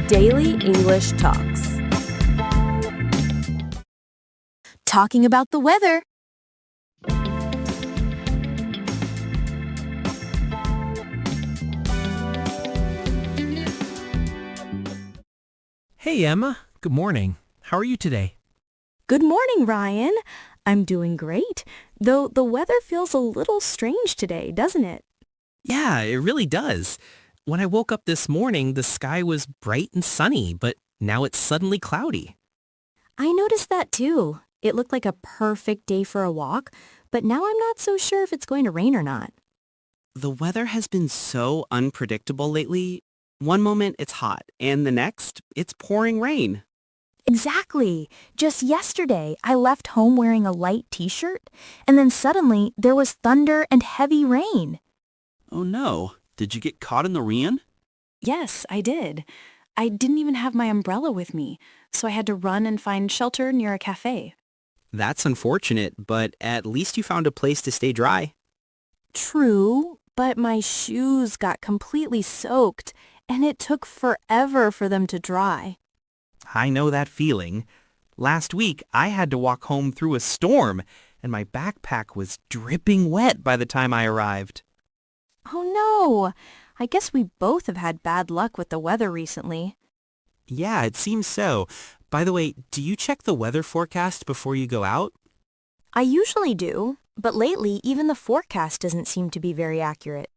Daily English Talks. Talking about the weather. Hey, Emma. Good morning. How are you today? Good morning, Ryan. I'm doing great, though the weather feels a little strange today, doesn't it? Yeah, it really does. When I woke up this morning, the sky was bright and sunny, but now it's suddenly cloudy. I noticed that too. It looked like a perfect day for a walk, but now I'm not so sure if it's going to rain or not. The weather has been so unpredictable lately. One moment it's hot, and the next, it's pouring rain. Exactly. Just yesterday, I left home wearing a light t-shirt, and then suddenly there was thunder and heavy rain. Oh no, did you get caught in the rain? Yes, I did. I didn't even have my umbrella with me, so I had to run and find shelter near a cafe. That's unfortunate, but at least you found a place to stay dry. True, but my shoes got completely soaked, and it took forever for them to dry. I know that feeling. Last week, I had to walk home through a storm, and my backpack was dripping wet by the time I arrived. Oh no! I guess we both have had bad luck with the weather recently. Yeah, it seems so. By the way, do you check the weather forecast before you go out? I usually do, but lately even the forecast doesn't seem to be very accurate.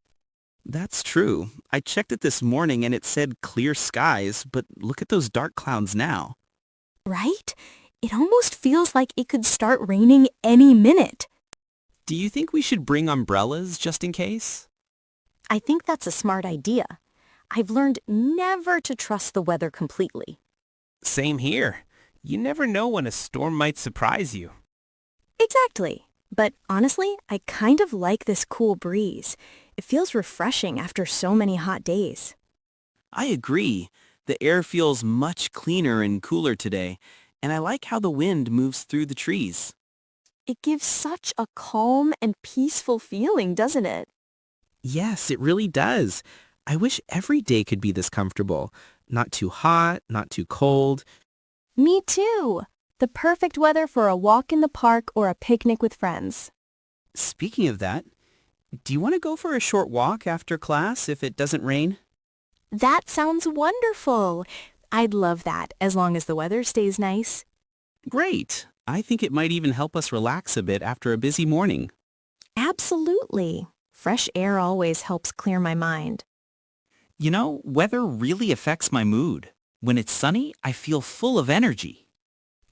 That's true. I checked it this morning and it said clear skies, but look at those dark clouds now. Right? It almost feels like it could start raining any minute. Do you think we should bring umbrellas just in case? I think that's a smart idea. I've learned never to trust the weather completely. Same here. You never know when a storm might surprise you. Exactly. But honestly, I kind of like this cool breeze. It feels refreshing after so many hot days. I agree. The air feels much cleaner and cooler today, and I like how the wind moves through the trees. It gives such a calm and peaceful feeling, doesn't it? Yes, it really does. I wish every day could be this comfortable. Not too hot, not too cold. Me too. The perfect weather for a walk in the park or a picnic with friends. Speaking of that, do you want to go for a short walk after class if it doesn't rain? That sounds wonderful. I'd love that as long as the weather stays nice. Great. I think it might even help us relax a bit after a busy morning. Absolutely. Fresh air always helps clear my mind. You know, weather really affects my mood. When it's sunny, I feel full of energy.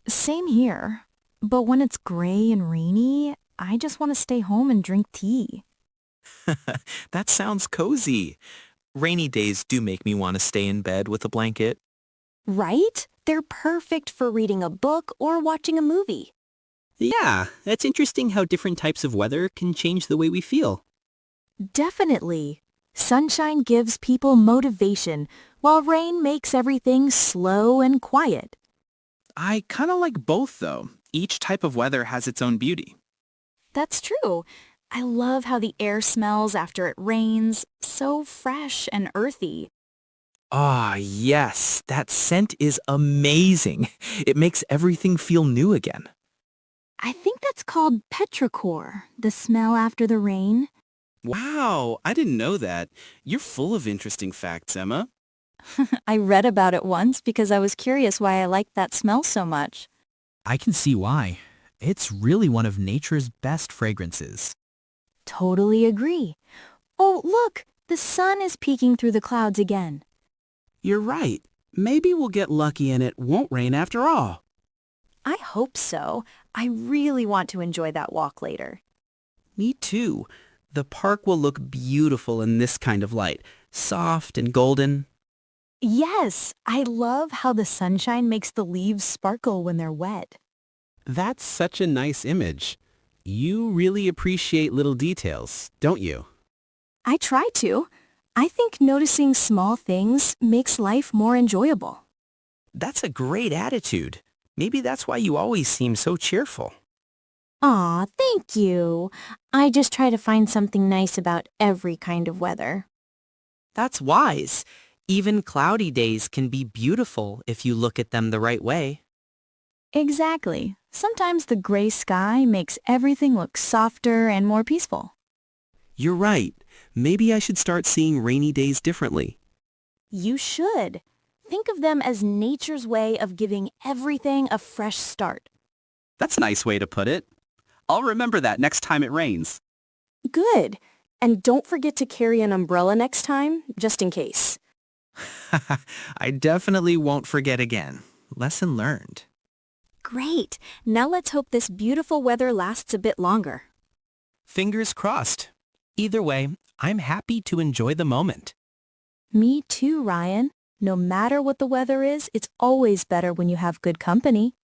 Same here. But when it's gray and rainy, I just want to stay home and drink tea. That sounds cozy. Rainy days do make me want to stay in bed with a blanket. Right? They're perfect for reading a book or watching a movie. Yeah, that's interesting how different types of weather can change the way we feel. Definitely. Sunshine gives people motivation, while rain makes everything slow and quiet. I kind of like both, though. Each type of weather has its own beauty. That's true. I love how the air smells after it rains, so fresh and earthy. Ah, yes, that scent is amazing. It makes everything feel new again. I think that's called petrichor, the smell after the rain. Wow, I didn't know that. You're full of interesting facts, Emma. I read about it once because I was curious why I liked that smell so much. I can see why. It's really one of nature's best fragrances. Totally agree. Oh, look, the sun is peeking through the clouds again. You're right. Maybe we'll get lucky and it won't rain after all. I hope so. I really want to enjoy that walk later. Me too. The park will look beautiful in this kind of light, soft and golden. Yes, I love how the sunshine makes the leaves sparkle when they're wet. That's such a nice image. You really appreciate little details, don't you? I try to. I think noticing small things makes life more enjoyable. That's a great attitude. Maybe that's why you always seem so cheerful. Aw, thank you. I just try to find something nice about every kind of weather. That's wise. Even cloudy days can be beautiful if you look at them the right way. Exactly. Sometimes the gray sky makes everything look softer and more peaceful. You're right. Maybe I should start seeing rainy days differently. You should. Think of them as nature's way of giving everything a fresh start. That's a nice way to put it. I'll remember that next time it rains. Good. And don't forget to carry an umbrella next time, just in case. I definitely won't forget again. Lesson learned. Great. Now let's hope this beautiful weather lasts a bit longer. Fingers crossed. Either way, I'm happy to enjoy the moment. Me too, Ryan. No matter what the weather is, it's always better when you have good company.